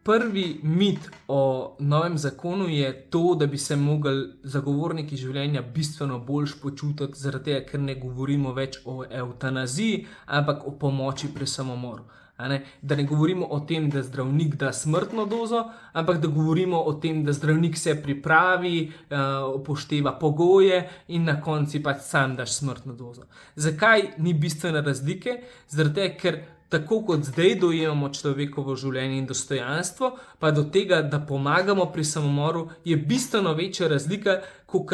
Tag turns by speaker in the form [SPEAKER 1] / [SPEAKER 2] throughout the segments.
[SPEAKER 1] prvi mit o novem zakonu je to, da bi se mogli zagovorniki življenja bistveno bolj počutiti, zaradi tega, ker ne govorimo več o evtanaziji, ampak o pomoči pri samomoru. Da ne govorimo o tem, da zdravnik da smrtno dozo, ampak da govorimo o tem, da zdravnik se pripravi, upošteva pogoje in na koncu pač sam daš smrtno dozo. Zakaj ni bistvene razlike? Zaradi tega, ker tako kot zdaj dojemamo človekovo življenje in dostojanstvo, pa do tega, da pomagamo pri samomoru, je bistveno večja razlika, kot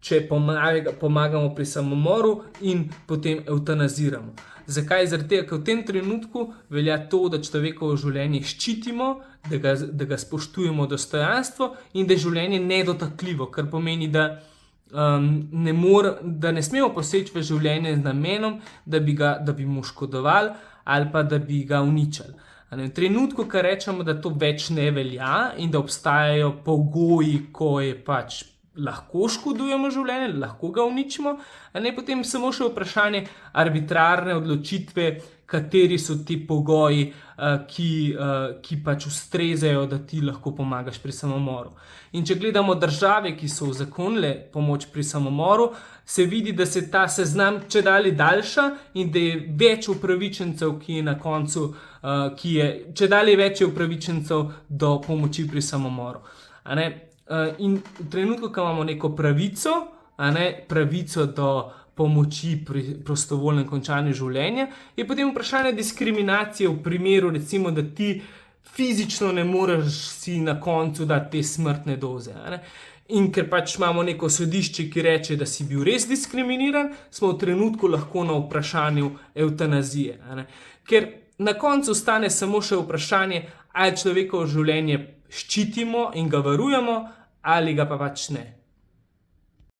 [SPEAKER 1] če pomagamo pri samomoru in potem evtanaziramo. Zakaj? Zaradi tega, ker v tem trenutku velja to, da človekovo življenje ščitimo, da ga spoštujemo dostojanstvo in da je življenje nedotakljivo, kar pomeni, da ne smemo poseči v življenje z namenom, da bi mu škodovali ali pa da bi ga uničili. V trenutku, ko rečemo, da to več ne velja in da obstajajo pogoji, ko je pač lahko škodujemo življenje, lahko ga uničimo, potem samo še vprašanje arbitrarne odločitve, kateri so ti pogoji, ki pač ustrezajo, da ti lahko pomagaš pri samomoru. In če gledamo države, ki so uzakonile pomoč pri samomoru, se vidi, da se ta seznam čedalje daljša in da je več upravičencev, čedalje več je upravičencev do pomoči pri samomoru. In v trenutku, ko imamo neko pravico, pravico do pomoči pri prostovoljnem končanju življenja, je potem vprašanje diskriminacije v primeru, recimo, da ti fizično ne moreš si na koncu dati te smrtne doze. In ker pač imamo neko sodišče, ki reče, da si bil res diskriminiran, smo v trenutku lahko na vprašanju evtanazije. Ker na koncu ostane samo še vprašanje, ali človekovo življenje ščitimo in ga varujemo, ali ga pa pač ne.